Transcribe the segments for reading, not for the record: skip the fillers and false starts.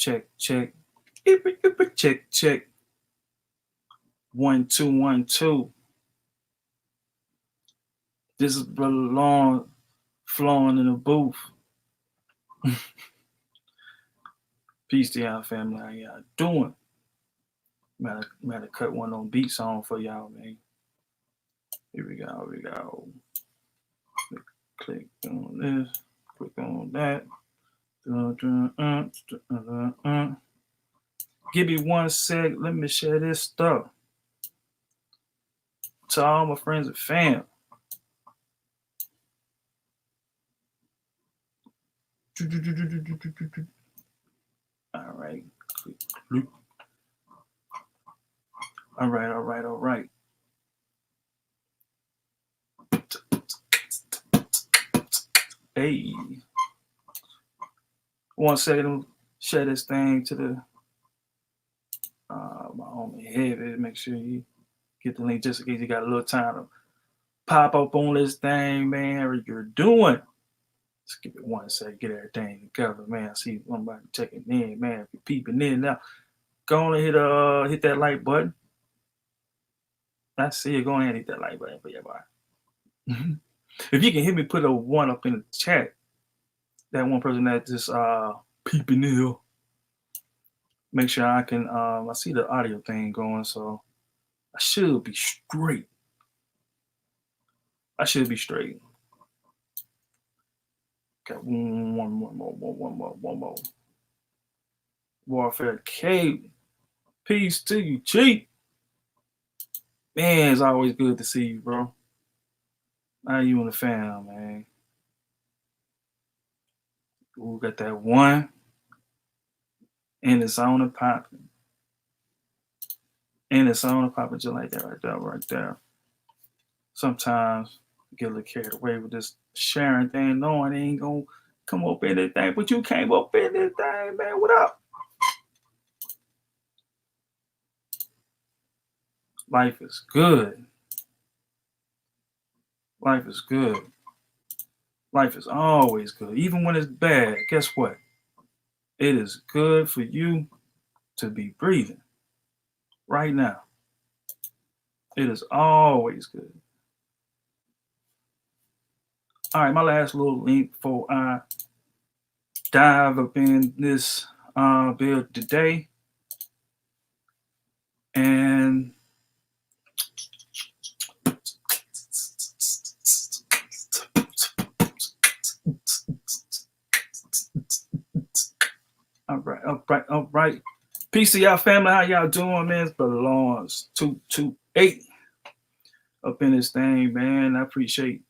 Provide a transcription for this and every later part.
Check, check. Check, check. 1 2 1 2. This is Brother Long flowing in the booth. Peace to y'all family. How y'all doing? Matter cut one on beat song for y'all, man. Here we go. Here we go. Click on this. Click on that. Give me 1 sec. Let me share this stuff to all my friends and fam. All right. All right. Hey. 1 second. Share this thing to the my homie Heavy. Make sure you get the link just in case you got a little time to pop up on this thing, man. How you're doing? Let's give it 1 second, get everything together, man. I see somebody checking in, man. If you're peeping in now, go on and hit that like button. I see you. Go ahead and hit that like button for your boy. If you can hear me, put a 1 up in the chat. That one person that just peeping in. Make sure I can. I see the audio thing going, so I should be straight. Got one more. Warfare K. Peace to you, Chief. Man, it's always good to see you, bro. How you and the fam, man? We got that 1. And it's on and popping. Just like that right there. Sometimes I get a little carried away with this sharing thing, knowing it ain't gonna come up in this thing, but you came up in this thing, man. What up? Life is good. Life is good. Life is always good. Even when it's bad, guess what? It is good for you to be breathing right now. It is always good. All right, my last little link before I dive up in this build today. And all right. Peace to y'all family. How y'all doing, man? It's Brother Lawrence 228 up in this thing, man. I appreciate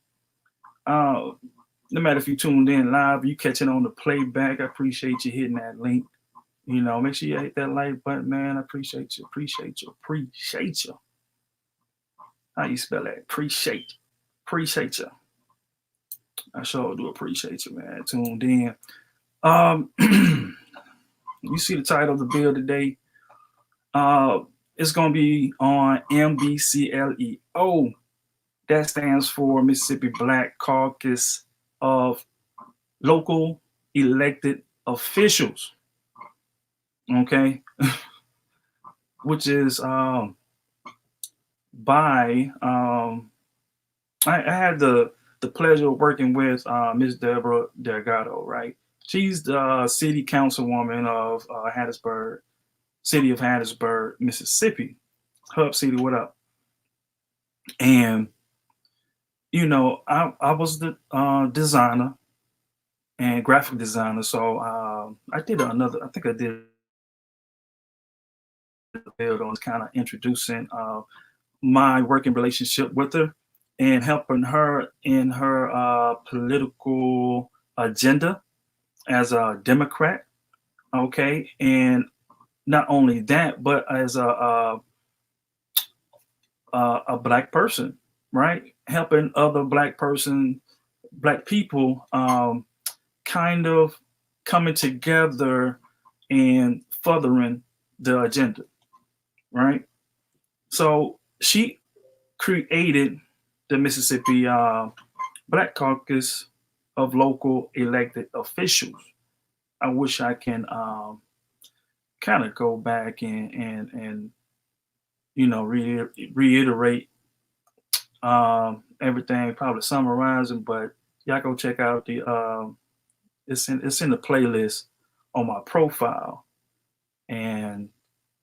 no matter if you tuned in live, you catching on the playback. I appreciate you hitting that link. You know, make sure you hit that like button, man. I appreciate you. How you spell that? Appreciate you. I sure do appreciate you, man. Tuned in. You see the title of the bill today. It's gonna be on MBCLEO. That stands for Mississippi Black Caucus of Local Elected Officials. Okay. Which is by I had the pleasure of working with Miss Debrah Delgado, right? She's the city councilwoman of Hattiesburg, city of Hattiesburg, Mississippi. Hub City, what up? And you know, I was the designer and graphic designer, so I did another. I think I did a build on kind of introducing my working relationship with her and helping her in her political agenda as a Democrat. Okay, and not only that, but as a Black person, right? Helping other Black people kind of coming together and furthering the agenda, right? So she created the Mississippi Black Caucus of Local Elected Officials. I wish I can kind of go back and reiterate everything, probably summarizing, but y'all go check out the it's in the playlist on my profile. And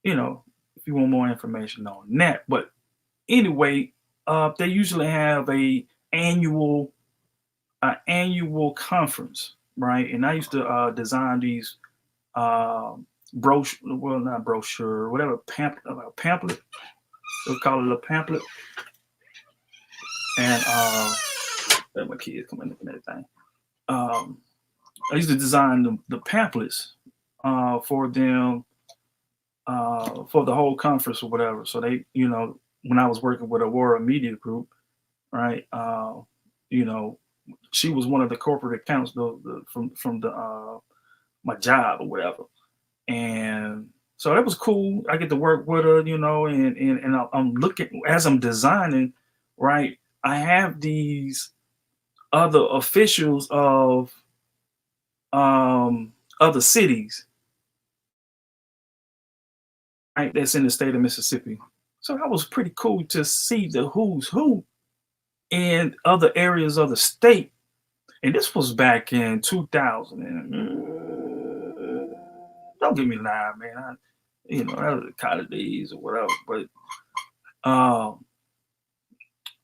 if you want more information on that. But anyway, they usually have annual annual conference, right? And I used to design these brochure, well, not brochure, whatever, pamphlet. They call it a pamphlet. And let my kids come in looking at that thing. I used to design the pamphlets for them for the whole conference or whatever. So they, when I was working with Aurora Media Group, right? You know, she was one of the corporate accounts from the my job or whatever, and so that was cool. I get to work with her, and I'm looking as I'm designing, right? I have these other officials of other cities, right? That's in the state of Mississippi. So that was pretty cool to see the who's who in other areas of the state. And this was back in 2000. Don't get me lying, man. That was the college days or whatever. But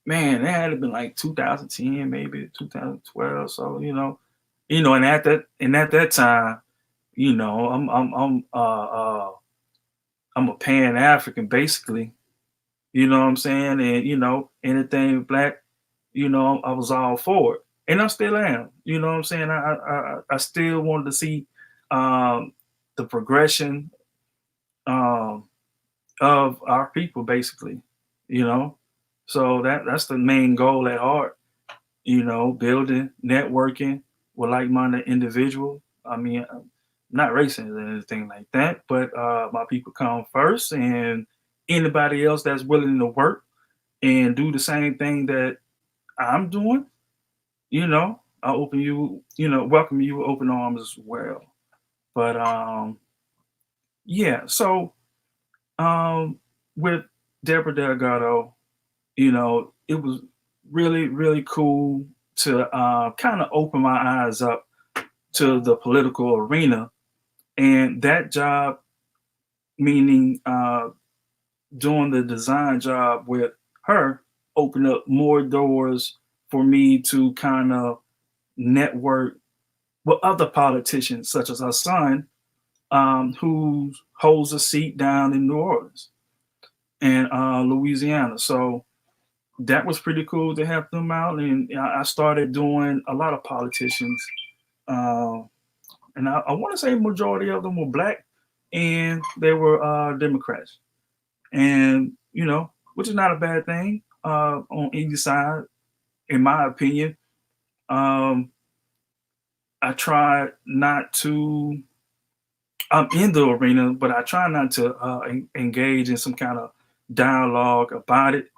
man, that had to been like 2010, maybe 2012. So and at that time, I'm a Pan African basically. You know what I'm saying? And anything black, I was all for it, and I still am. You know what I'm saying? I still wanted to see the progression um, of our people, basically. You know, so that's the main goal at heart. Building, networking with like-minded individuals. I mean, I'm not racist or anything like that, but my people come first, and anybody else that's willing to work and do the same thing that I'm doing, I welcome you with open arms as well. But yeah, so with Debrah Delgado, it was really, really cool to kind of open my eyes up to the political arena. And that job, meaning doing the design job with her, opened up more doors for me to kind of network with other politicians, such as her son, who holds a seat down in New Orleans and Louisiana. So that was pretty cool to have them out. And I started doing a lot of politicians. And I want to say majority of them were black and they were Democrats. And, which is not a bad thing on either side, in my opinion. I try not to, I'm in the arena, but I try not to engage in some kind of dialogue about it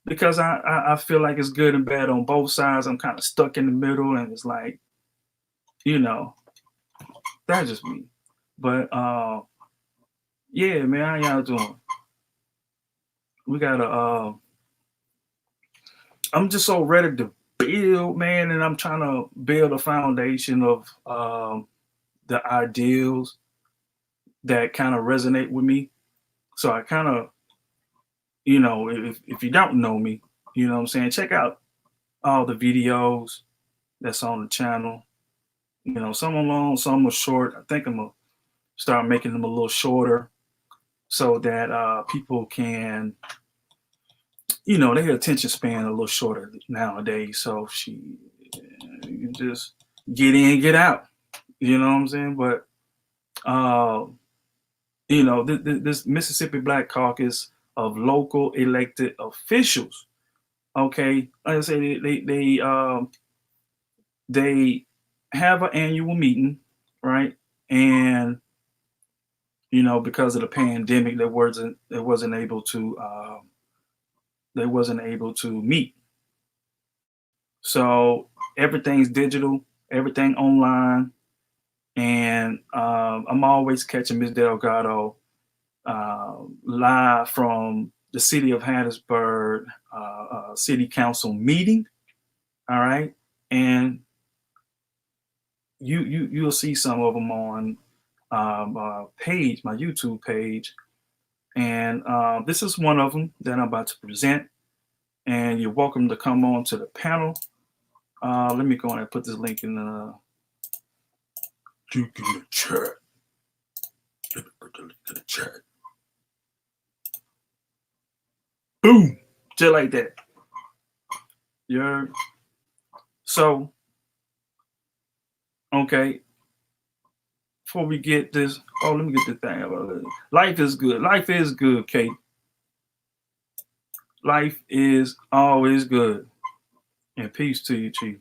because I feel like it's good and bad on both sides. I'm kind of stuck in the middle, and it's like, that's just me. But yeah, man, how y'all doing? We gotta I'm just so ready to build, man, and I'm trying to build a foundation of the ideals that kind of resonate with me. So I kind of, if you don't know me, you know what I'm saying, check out all the videos that's on the channel. Some are long, some are short. I think I'm gonna start making them a little shorter so that people can, their attention span a little shorter nowadays. So you can just get in, get out. You know what I'm saying? But this Mississippi Black Caucus of local elected officials. Okay, like I say, they have an annual meeting, right? And because of the pandemic, they wasn't able to meet. So everything's digital, everything online, and I'm always catching Miss Delgado live from the city of Hattiesburg City Council meeting. All right, and you'll see some of them on page, my YouTube page, and this is one of them that I'm about to present. And you're welcome to come on to the panel. Let me go on and put this link in the chat. Let me put the link in the chat. Boom, just like that. Yeah. So, okay. Before we get this, let me get the thing about it. Life is good. Life is good, Kate. Life is always good. And peace to you, Chief.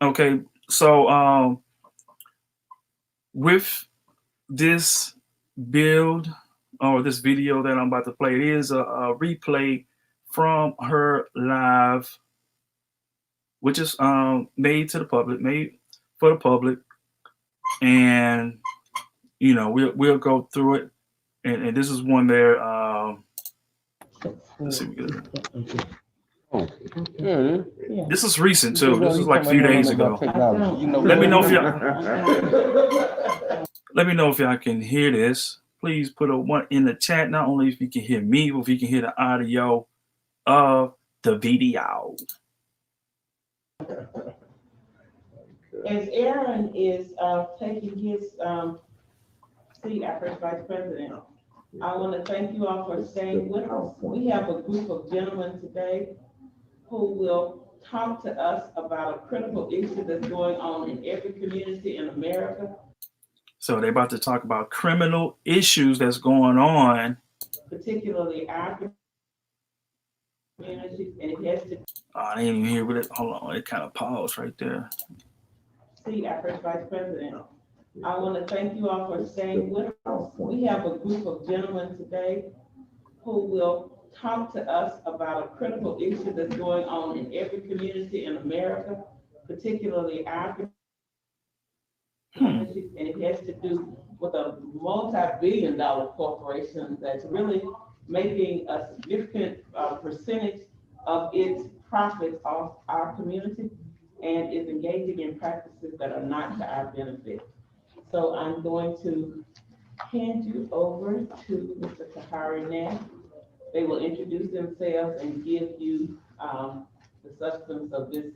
Okay, so with this build or this video that I'm about to play, it is a replay from her live, which is made for the public, and you know we'll go through it, and this is one there. Let's see, this is recent too. This is like a few days ago. Let me know if y'all can hear this. Please put a 1 in the chat. Not only if you can hear me, but if you can hear the audio of the video. As Aaron is taking his seat after Vice President, I want to thank you all for staying with us. We have a group of gentlemen today who will talk to us about a critical issue that's going on in every community in America. So they're about to talk about criminal issues that's going on, particularly our communities, and it has to. I didn't even hear what it. Hold on, it kind of paused right there. See, our first Vice President, I want to thank you all for staying with us. We have a group of gentlemen today who will talk to us about a critical issue that's going on in every community in America, particularly our communities, and it has to do with a multi-billion-dollar corporation that's really making a significant percentage of its profits off our community and is engaging in practices that are not to our benefit. So I'm going to hand you over to Mr. Kahari Nash. They will introduce themselves and give you the substance of this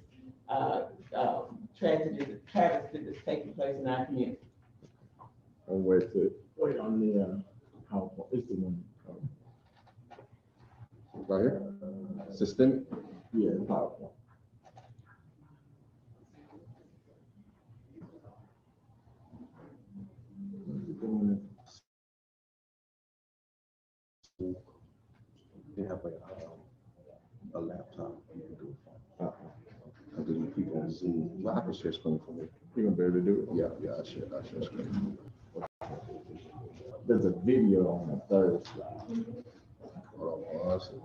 travesty that's taking place in our community. I'll wait on the PowerPoint. It's the one. Right here? Systemic? Yeah, PowerPoint. They have like a laptop. You can do it. And then people on Zoom. Well, I can share screen for me. You're gonna be able to do it? Yeah, I share screen. There's a video on the third slide. Hold on, one second.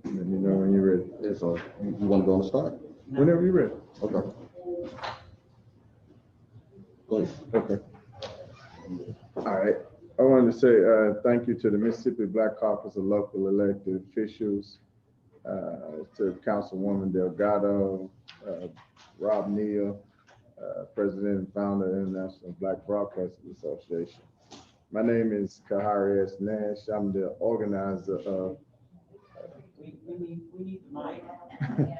Let me know when you're ready. Yeah, so you want to go on the start? Whenever you're ready. Okay. Go ahead. Okay. All right. I wanted to say thank you to the Mississippi Black Caucus of local elected officials, to Councilwoman Delgado, Rob Neal, President and founder of the International Black Broadcasters Association. My name is Kahari S. Nash. I'm the organizer of. We need the mic.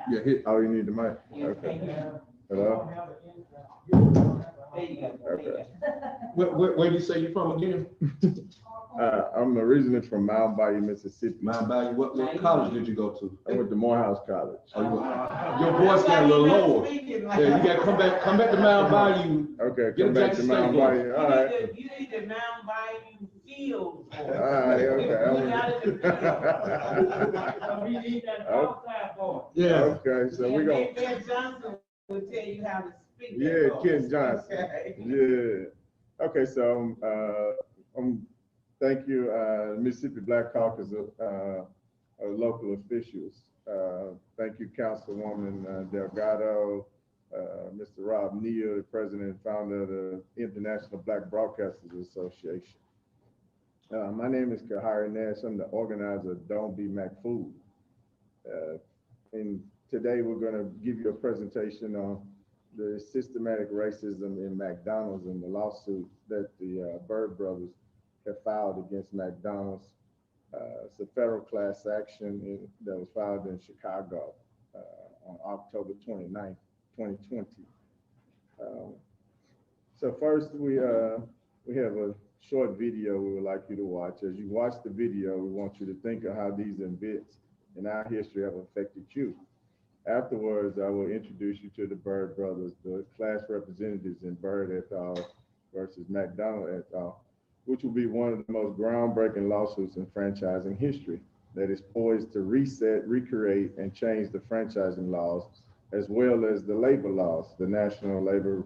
Yeah, hit. Oh, you need the mic? Yeah, Okay. okay. Hello? There you go. Okay. Where do you say you're from again? I'm originally from Mount Bayou, Mississippi. Mount Bayou. What college did you go to? I went to Morehouse College. Your voice got a little lower. Yeah, you got to come back to Mount Bayou. Okay, Get come back to Jackson Mount State Bayou. All right. You need the Mount Bayou field for it. Okay. We got it in the field. We need that outside for it. Okay, so we're gonna, Ben Johnson will tell you how to speak. yeah, that Ken voice. Johnson. Okay. Yeah. Okay, so, thank you, Mississippi Black Caucus, local officials. Thank you, Councilwoman Delgado, Mr. Rob Neal, the president and founder of the International Black Broadcasters Association. My name is Kahari Nash. I'm the organizer of Don't Be McFool. And today we're going to give you a presentation on the systematic racism in McDonald's and the lawsuit that the Byrd brothers have filed against McDonald's. It's a federal class action that was filed in Chicago on October 29th, 2020. So first, we have a short video we would like you to watch. As you watch the video, we want you to think of how these events in our history have affected you. Afterwards, I will introduce you to the Byrd brothers, the class representatives in Byrd et al. Versus McDonald et al., which will be one of the most groundbreaking lawsuits in franchising history that is poised to reset, recreate, and change the franchising laws, as well as the labor laws, the National Labor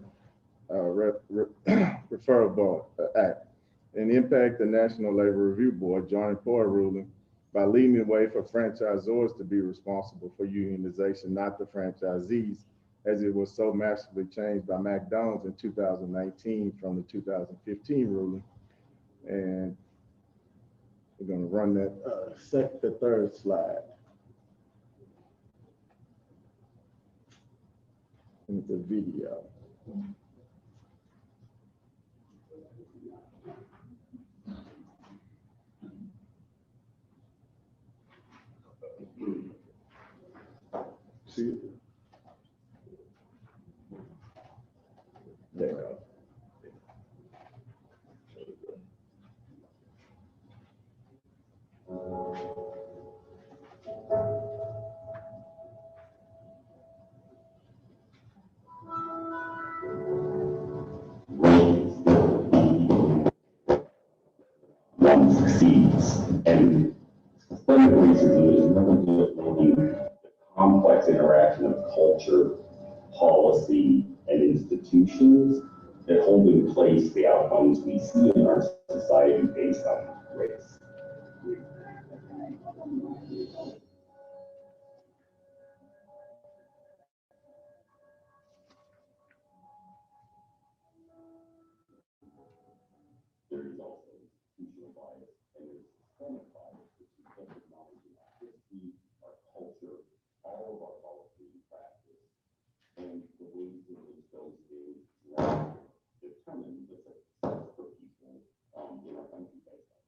Referral Board Act, and impact the National Labor Review Board joint employer ruling by leading the way for franchisors to be responsible for unionization, not the franchisees, as it was so massively changed by McDonald's in 2019 from the 2015 ruling. And we're going to run that the third slide. In the video. See? There you go. One succeeds, and fundraising is really building the complex interaction of culture, policy, and institutions that hold in place the outcomes we see in our society based on race. There is also institutional bias and there's systemic bias, which is recognizing our history, our culture, all of our policy and practice, and the ways in which those things determine the success for people in our country based on.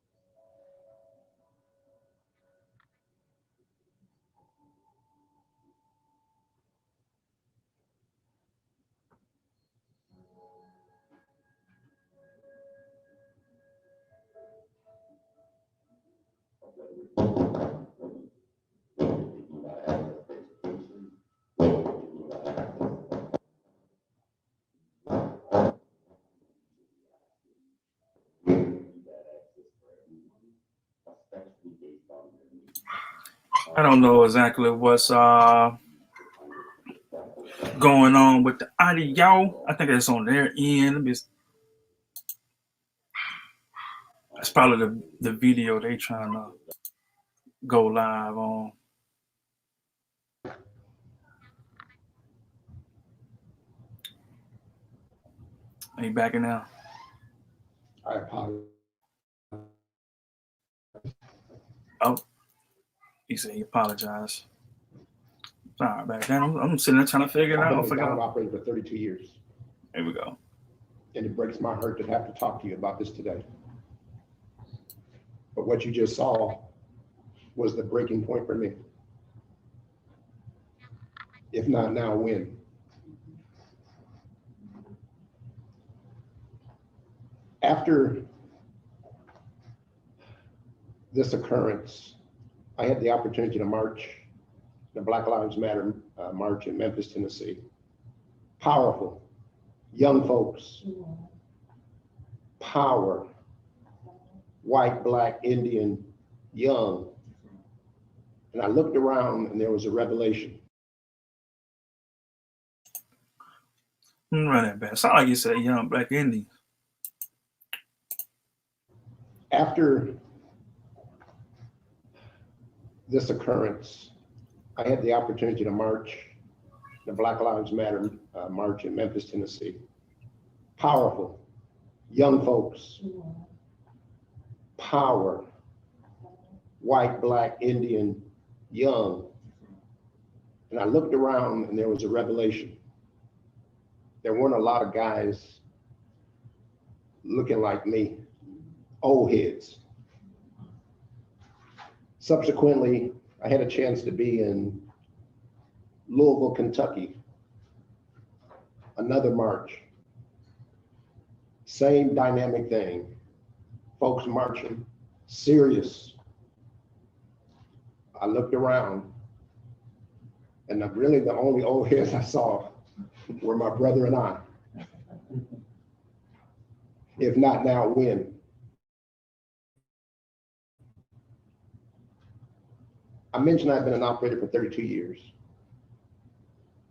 I don't know exactly what's going on with the audio. I think it's on their end. That's probably the video they trying to go live on. Are you backing now? I apologize. Oh, he said he apologized. Sorry about that. I'm sitting there trying to figure it I've out. been a operator for 32 years. There we go. And it breaks my heart to have to talk to you about this today. But what you just saw was the breaking point for me. If not now, when? After this occurrence, I had the opportunity to march the Black Lives Matter march in Memphis, Tennessee. Powerful, young folks, power, white, black, Indian, young. And I looked around and there was a revelation. Run that back. Sound like you said young black Indian. After this occurrence, I had the opportunity to march the Black Lives Matter march in Memphis, Tennessee. Powerful, young folks, power, white, black, Indian, young. And I looked around and there was a revelation. There weren't a lot of guys looking like me, old heads. Subsequently, I had a chance to be in Louisville, Kentucky, another march. Same dynamic thing. Folks marching, serious. I looked around, and really the only old heads I saw were my brother and I. If not now, when? I mentioned I've been an operator for 32 years.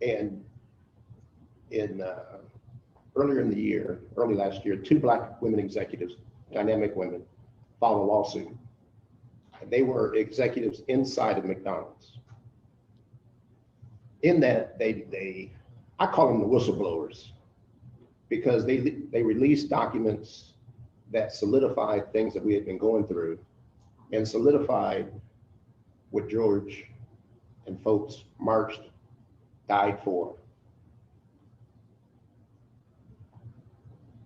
And earlier in the year, early last year, 2 black women executives, dynamic women, filed a lawsuit. And they were executives inside of McDonald's. In that, I call them the whistleblowers, because they released documents that solidified things that we had been going through and solidified what George and folks marched, died for.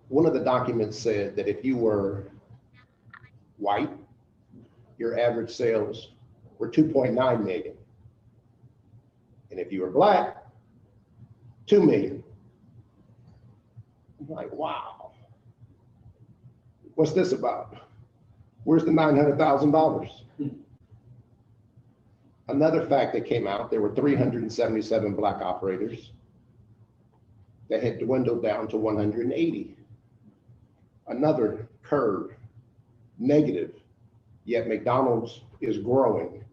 One of the documents said that if you were white, your average sales were 2.9 million. And if you were black, 2 million. I'm like, wow. What's this about? Where's the $900,000? Another fact that came out, there were 377 black operators that had dwindled down to 180. Another curve, negative, yet McDonald's is growing,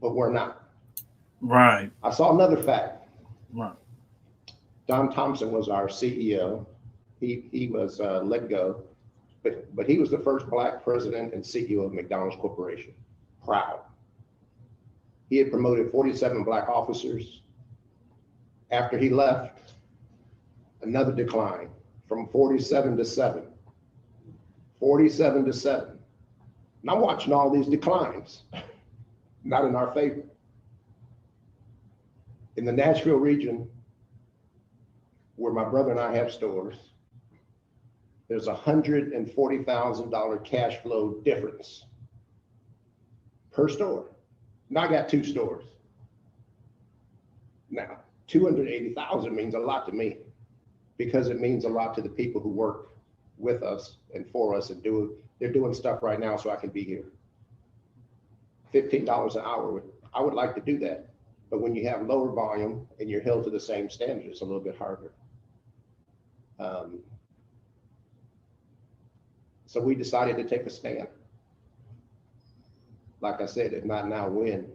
but we're not. Right. I saw another fact. Right. Don Thompson was our CEO. He was let go, but he was the first black president and CEO of McDonald's Corporation. Proud. He had promoted 47 black officers. After he left, another decline from 47 to 7. 47 to 7. And I'm watching all these declines, not in our favor. In the Nashville region, where my brother and I have stores, there's $140,000 cash flow difference per store. Now I got 2 stores. Now, 280,000 means a lot to me, because it means a lot to the people who work with us and for us and they're doing stuff right now so I can be here. $15 an hour, I would like to do that. But when you have lower volume and you're held to the same standard, it's a little bit harder. So we decided to take a stand. Like I said, if not now, when?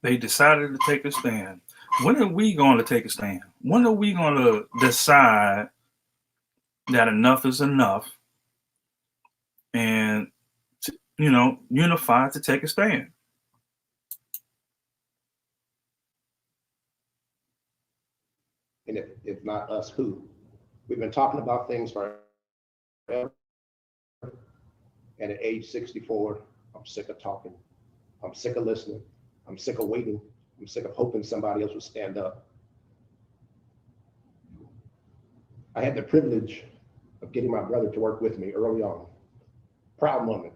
They decided to take a stand. When are we going to take a stand? When are we going to decide that enough is enough and, unify to take a stand? And if not us, who? We've been talking about things forever. And at age 64, I'm sick of talking. I'm sick of listening. I'm sick of waiting. I'm sick of hoping somebody else will stand up. I had the privilege of getting my brother to work with me early on. Proud moment.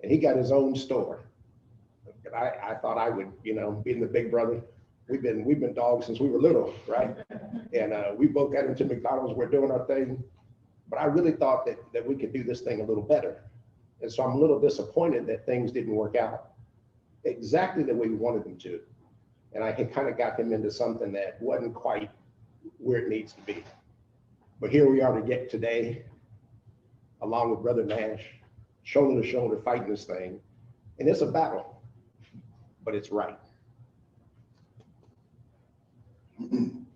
And he got his own store. And I thought I would, being the big brother, we've been dogs since we were little, right? And we both got into McDonald's, we're doing our thing. But I really thought that we could do this thing a little better. And so I'm a little disappointed that things didn't work out exactly the way we wanted them to. And I had kind of got them into something that wasn't quite where it needs to be. But here we are to get today. along with Brother Nash, shoulder to shoulder fighting this thing. And it's a battle, but it's right. Thank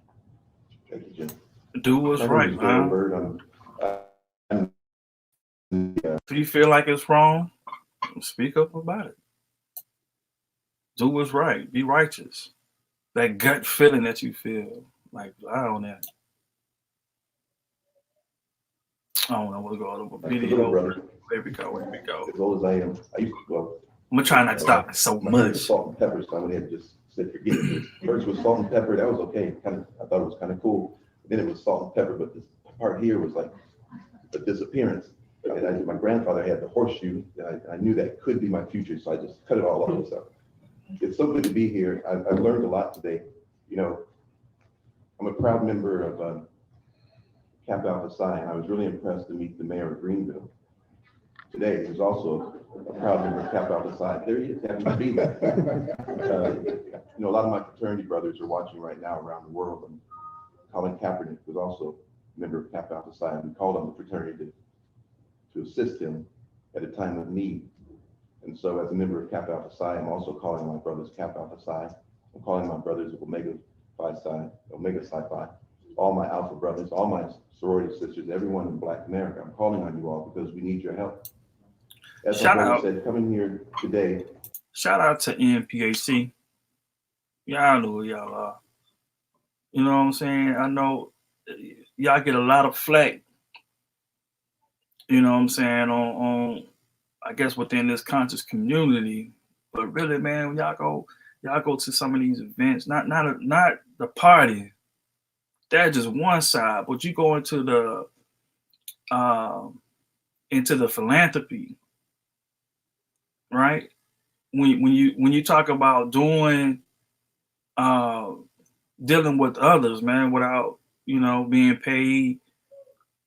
you, Jim. Do what's My name right, is Darrell man. Bird. If you feel like it's wrong, speak up about it. Do what's right. Be righteous. That gut feeling that you feel, like, I don't know. I don't know what's going on with Like a video. little brother, There we go. as old as I am, I used to go out. I'm gonna try not to stop it so My favorite was much. salt and pepper, so I went ahead and just said, forget it. First was salt and pepper, that was okay. I thought it was kind of cool. Then it was salt and pepper, but this part here was like the disappearance. And my grandfather had the horseshoe, and I knew that could be my future, so I just cut it all off. So it's so good to be here. I've learned a lot today. You know, I'm a proud member of Kappa Alpha Psi, and I was really impressed to meet the mayor of Greenville today. Who's also a proud member of Kappa Alpha Psi. There he is, happy to be there. You know, a lot of my fraternity brothers are watching right now around the world, and Colin Kaepernick was also a member of Kappa Alpha Psi, and we called on the fraternity to assist him at a time of need. And so as a member of Kappa Alpha Psi, I'm also calling my brothers Kappa Alpha Psi. I'm calling my brothers of Omega Phi Psi, Omega Psi Phi, all my Alpha brothers, all my sorority sisters, everyone in Black America. I'm calling on you all because we need your help. As my Shout brother out. said, coming here today, Shout out to MPHC. Y'all know who y'all are. You know what I'm saying? I know y'all get a lot of flack, you know what I'm saying, on I guess within this conscious community. But really, man, when y'all go to some of these events, not the party. That's just one side, but you go into the philanthropy, right? When you talk about doing dealing with others, man, without, you know, being paid,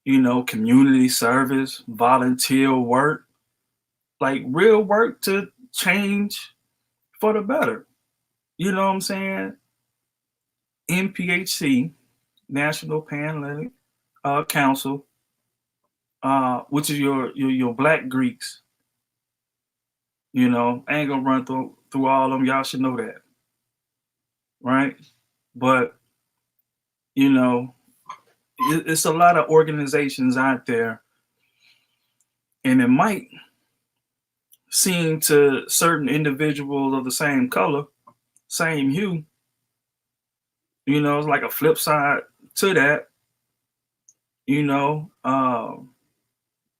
you know, community service, volunteer work, like real work to change for the better. You know what I'm saying? NPHC, National Panhellenic Council, which is your Black Greeks. You know, I ain't gonna run through all of them. Y'all should know that, right? But you know, it's a lot of organizations out there, and it might seem to certain individuals of the same color, same hue, you know, it's like a flip side to that, you know,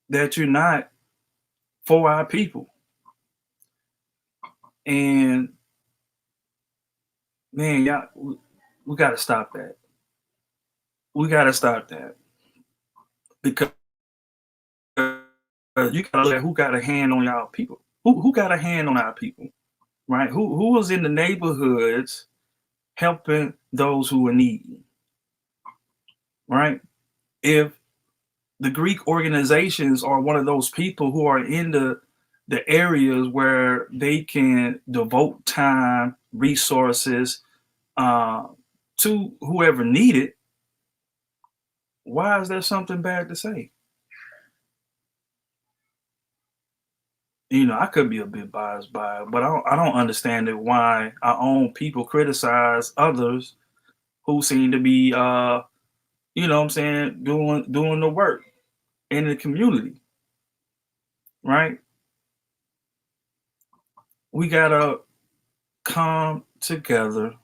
that you're not for our people. And man, y'all, we got to stop that. We got to stop that, because you got to look at who got a hand on y'all people. Who got a hand on our people, right? Who was in the neighborhoods helping those who are needy, right? If the Greek organizations are one of those people who are in the areas where they can devote time, resources to whoever needed, why is there something bad to say? You know, I could be a bit biased by it, but I don't understand it why our own people criticize others who seem to be, you know what I'm saying, doing the work in the community, right? We gotta come together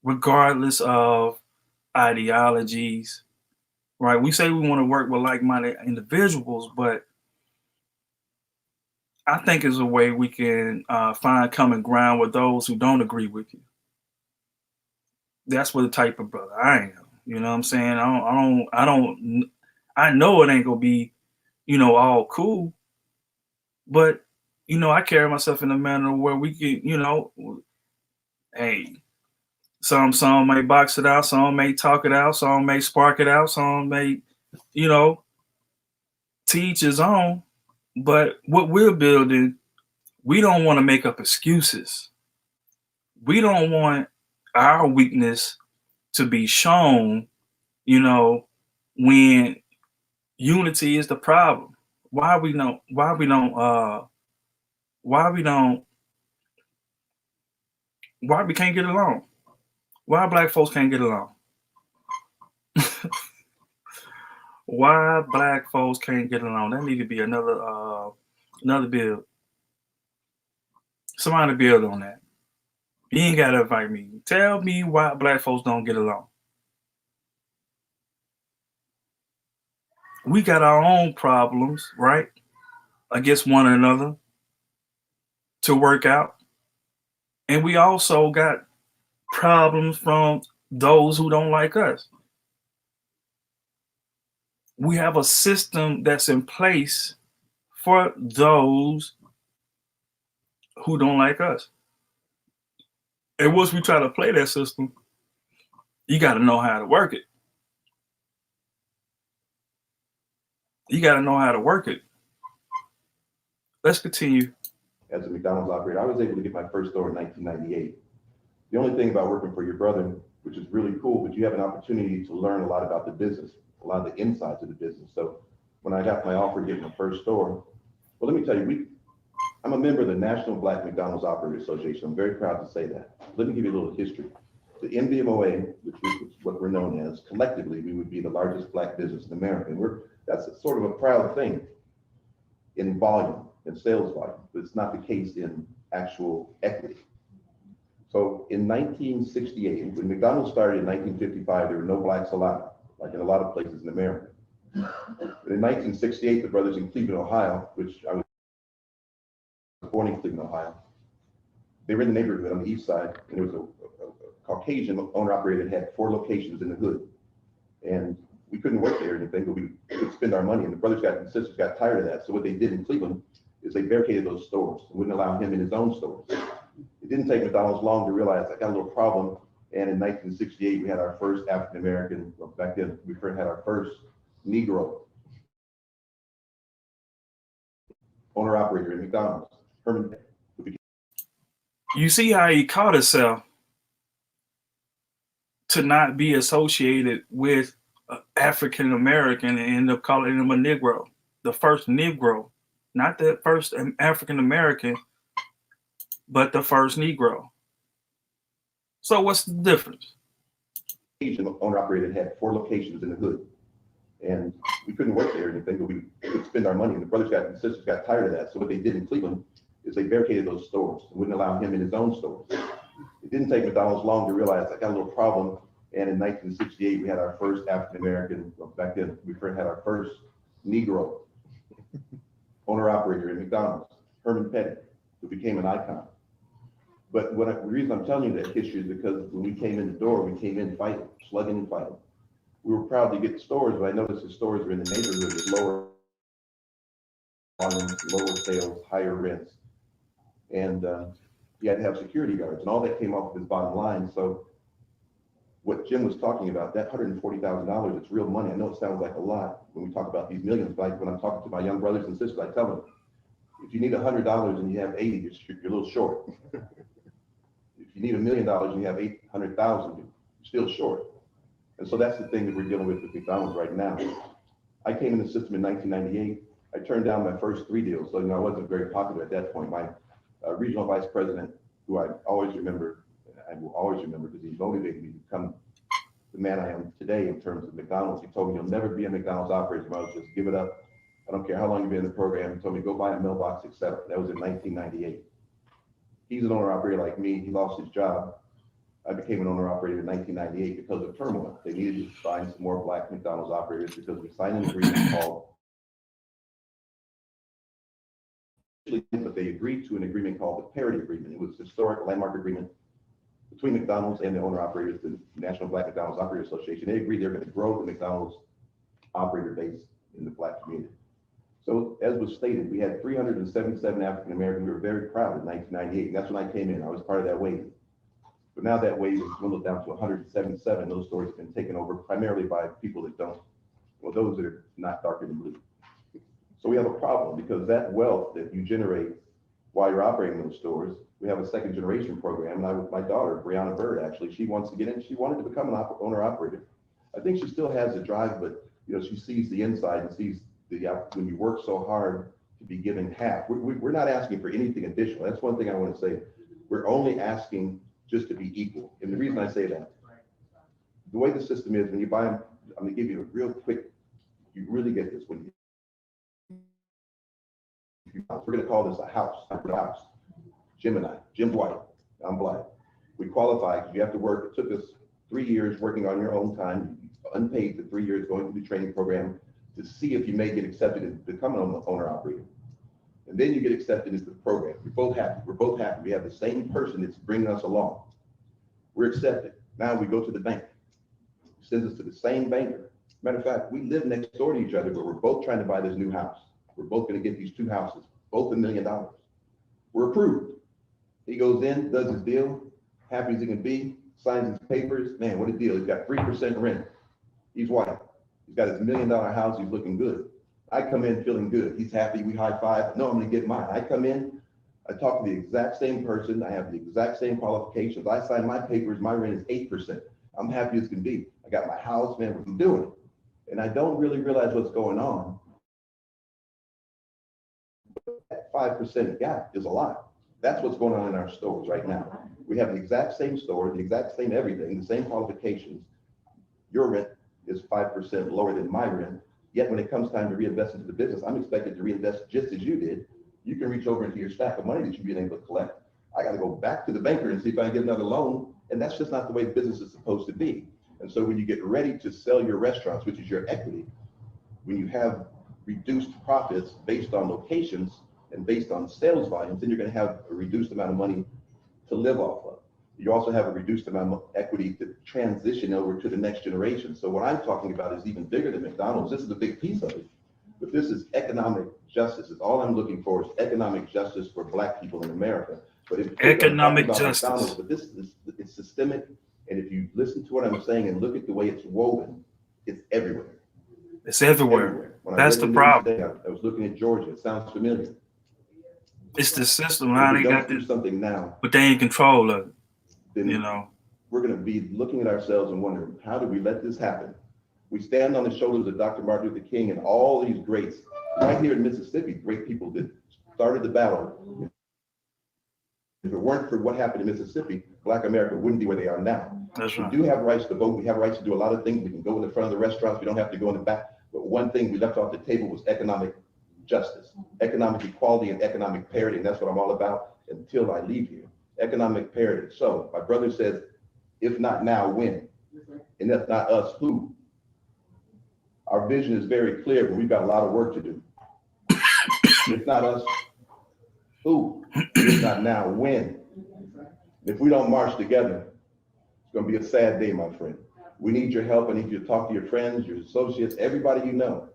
regardless of ideologies, right? We say we want to work with like-minded individuals, but I think it's a way we can find common ground with those who don't agree with you. That's what the type of brother I am. You know what I'm saying? I know it ain't gonna be, you know, all cool, but you know, I carry myself in a manner where we can, you know, hey, some may box it out, some may talk it out, some may spark it out, some may, you know, teach his own. But what we're building, we don't want to make up excuses. We don't want our weakness to be shown, you know, when unity is the problem. why we don't why we can't get along? Why black folks can't get along? Why black folks can't get along? That need to be another bill. Somebody build on that. You ain't gotta invite me. Tell me why black folks don't get along. We got our own problems, right? Against one another to work out. And we also got problems from those who don't like us. We have a system that's in place for those who don't like us. And once we try to play that system, you got to know how to work it. You got to know how to work it. Let's continue. As a McDonald's operator, I was able to get my first store in 1998. The only thing about working for your brother, which is really cool, but you have an opportunity to learn a lot about the business, a lot of the insides of the business. So when I got my offer to get my first store, well, let me tell you, I'm a member of the National Black McDonald's Operators Association. I'm very proud to say that. Let me give you a little history. The MBCLEO, which is what we're known as, collectively, we would be the largest black business in America. And that's sort of a proud thing in volume, in sales volume, but it's not the case in actual equity. So in 1968, when McDonald's started in 1955, there were no blacks allowed, like in a lot of places in America. But in 1968, the brothers in Cleveland, Ohio, which I was born in Cleveland, Ohio, they were in the neighborhood on the east side, and there was a Caucasian owner-operator that had 4 locations in the hood. And we couldn't work there or anything, but we could spend our money, and the brothers and sisters got tired of that. So what they did in Cleveland is they barricaded those stores and wouldn't allow him in his own stores. It didn't take McDonald's long to realize I got a little problem. And in 1968, we had our first African-American, well, back then, we had our first Negro owner-operator in McDonald's, Herman. You see how he caught himself to not be associated with African American and end up calling him a Negro, the first Negro, not the first African American, but the first Negro. So what's the difference? Asian owner-operator had 4 locations in the hood. And we couldn't work there or anything, but we could spend our money, and the brothers and sisters got tired of that. So what they did in Cleveland is they barricaded those stores and wouldn't allow him in his own stores. It didn't take McDonald's long to realize I got a little problem. And in 1968, we had our first African-American, well, back then, we had our first Negro owner-operator in McDonald's, Herman Petty, who became an icon. But the reason I'm telling you that history is because when we came in the door, we came in fighting, slugging and fighting. We were proud to get stores, but I noticed the stores were in the neighborhood with lower volume, lower sales, higher rents. And you had to have security guards, and all that came off of his bottom line. So what Jim was talking about, that $140,000, it's real money. I know it sounds like a lot when we talk about these millions, but when I'm talking to my young brothers and sisters, I tell them, if you need $100 and you have 80, you're a little short. If you need $1 million and you have 800,000, you're still short. And so that's the thing that we're dealing with McDonald's right now. I came in the system in 1998. I turned down my first 3 deals. So, I wasn't very popular at that point. My regional vice president, who I always remember, I will always remember because he motivated me to become the man I am today in terms of McDonald's. He told me, you'll never be a McDonald's operator, Miles, just give it up. I don't care how long you've been in the program. He told me, go buy a mailbox, etc. That was in 1998. He's an owner operator like me. He lost his job. I became an owner operator in 1998 because of turmoil. They needed to find some more black McDonald's operators because we signed an agreement called, but they agreed to an agreement called the parity agreement. It was a historic landmark agreement between McDonald's and the owner operators, the National Black McDonald's Operators Association. They agreed they're going to grow the McDonald's operator base in the black community. So as was stated, we had 377 African Americans. We were very proud in 1998, and that's when I came in. I was part of that wave. But now that wave has dwindled down to 177. Those stores have been taken over primarily by people that those that are not darker than blue. So we have a problem because that wealth that you generate while you're operating those stores, we have a second generation program. And my daughter, Brianna Bird, actually, she wants to get in. She wanted to become an owner operator. I think she still has the drive, but she sees the inside and sees when you work so hard to be given half. We're not asking for anything additional. That's one thing I want to say. We're only asking just to be equal. And the reason I say that, the way the system is, when you buy them, I'm gonna give you a real quick, you really get this. We're gonna call this a house. Jim and I, Jim's white, I'm black. We qualify because you have to work. It took us 3 years working on your own time, unpaid for 3 years, going through the training program to see if you may get accepted and become an owner operator. And then you get accepted into the program. We're both happy. We're both happy. We have the same person that's bringing us along. We're accepted. Now we go to the bank. He sends us to the same banker. Matter of fact, we live next door to each other, but we're both trying to buy this new house. We're both going to get these 2 houses, both $1 million. We're approved. He goes in, does his deal, happy as he can be, signs his papers. Man, what a deal. He's got 3% rent. He's white. He's got his $1 million house. He's looking good. I come in feeling good. He's happy. We high five. No, I'm going to get mine. I come in. I talk to the exact same person. I have the exact same qualifications. I sign my papers. My rent is 8%. I'm happy as can be. I got my house, man. What I'm doing. And I don't really realize what's going on. That 5% gap is a lot. That's what's going on in our stores right now. We have the exact same store, the exact same everything, the same qualifications. Your rent is 5% lower than my rent. Yet when it comes time to reinvest into the business, I'm expected to reinvest just as you did. You can reach over into your stack of money that you've been able to collect. I got to go back to the banker and see if I can get another loan. And that's just not the way business is supposed to be. And so when you get ready to sell your restaurants, which is your equity, when you have reduced profits based on locations and based on sales volumes, then you're going to have a reduced amount of money to live off of. You also have a reduced amount of equity to transition over to the next generation. So what I'm talking about is even bigger than McDonald's. This is a big piece of it, but this is economic justice. It's all I'm looking for is economic justice for Black people in America. But if economic justice, but this is it's systemic. And if you listen to what I'm saying and look at the way it's woven, it's everywhere. It's everywhere. That's the problem. Today, I was looking at Georgia. It sounds familiar. It's the system. How they got this something now, but they in control of it. Then you know, we're going to be looking at ourselves and wondering, how did we let this happen? We stand on the shoulders of Dr. Martin Luther King and all these greats right here in Mississippi, great people that started the battle. If it weren't for what happened in Mississippi, Black America wouldn't be where they are now. That's right. We do have rights to vote. We have rights to do a lot of things. We can go in the front of the restaurants. We don't have to go in the back. But one thing we left off the table was economic justice, economic equality, and economic parity. And that's what I'm all about until I leave here. Economic parity. So my brother says, if not now, when? And that's not us, who? Our vision is very clear, but we've got a lot of work to do. If not us, who? If not now, when? If we don't march together, it's going to be a sad day, my friend. We need your help. I need you to talk to your friends, your associates, everybody you know.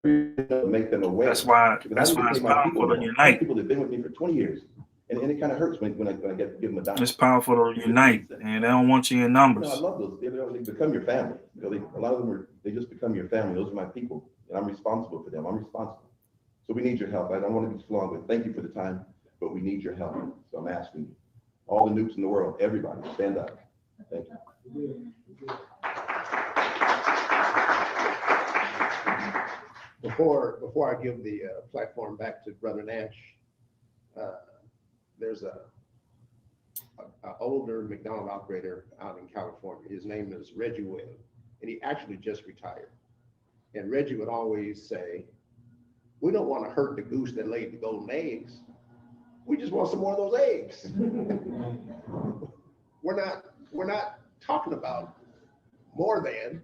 Make them aware. That's why it's powerful to unite. People that have been with me for 20 years. And it kind of hurts when I give them a dime. It's powerful to unite, and they don't want you in numbers. I love those. They become your family. A lot of them they just become your family. Those are my people, and I'm responsible for them. I'm responsible. So we need your help. I don't want to be too long, but thank you for the time. But we need your help. So I'm asking you, all the nukes in the world, everybody, stand up. Thank you. Before I give the platform back to Brother Nash, there's a older McDonald's operator out in California. His name is Reggie Webb, and he actually just retired. And Reggie would always say, "We don't want to hurt the goose that laid the golden eggs. We just want some more of those eggs." We're not talking about more than.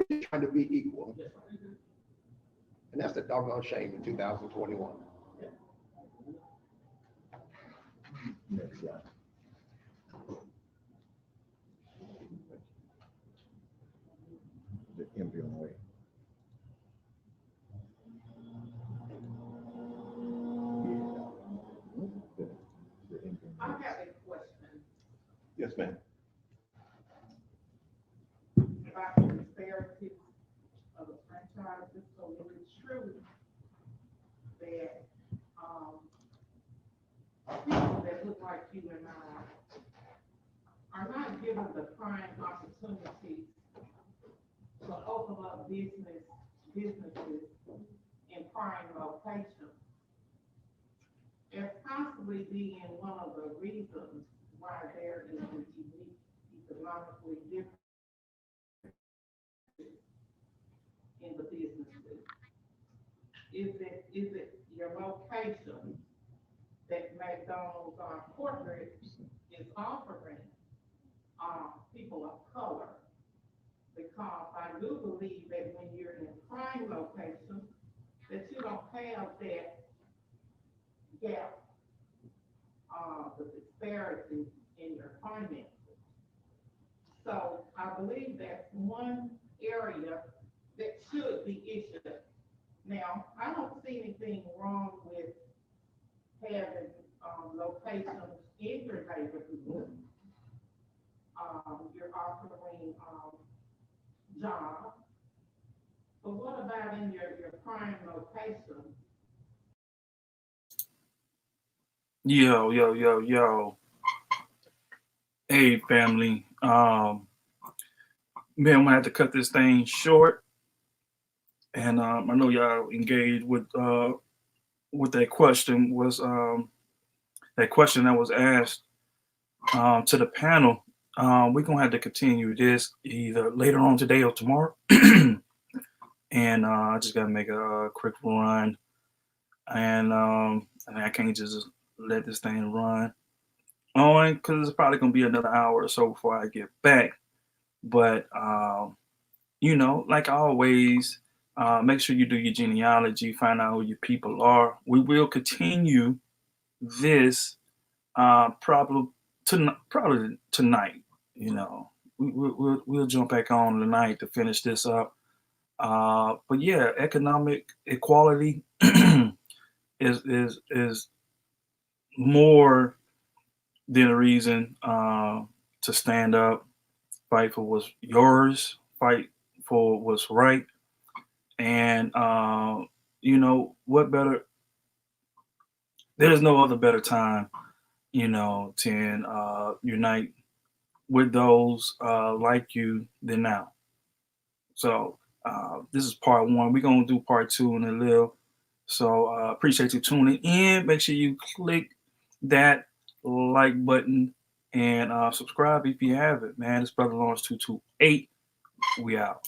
We're trying to be equal. And that's the doggone shame in 2021. Next slide. The empty on the way. I have a question Yes, ma'am. about the disparity of the franchises. So is it true that people that look like you and are not given the prime opportunity to open up businesses in prime locations, as possibly being one of the reasons why there is an economically different in the businesses. Is it your location that McDonald's corporate is offering people of color? Because I do believe that when you're in prime location, that you don't have that gap, the disparity in your finances. So I believe that's one area that should be issued. Now, I don't see anything wrong with having locations in your neighborhood. You're offering jobs. But what about in your prime location? Yo. Hey, family. Man, I'm gonna have to cut this thing short. And I know y'all engaged with that question was that question that was asked to the panel. We're gonna have to continue this either later on today or tomorrow. And I just gotta make a quick run, and I can't just let this thing run on because it's probably gonna be another hour or so before I get back. But like always, make sure you do your genealogy, find out who your people are. We will continue this probably tonight. We'll jump back on tonight to finish this up. But yeah, economic equality is more than a reason to stand up, fight for what's yours, fight for what's right, and what better? There's no other better time, to unite with those like you than now. So this is part one. We're gonna do part two in a little. So appreciate you tuning in. Make sure you click that like button and subscribe if you haven't, man. It's Brother Lawrence 228. We out.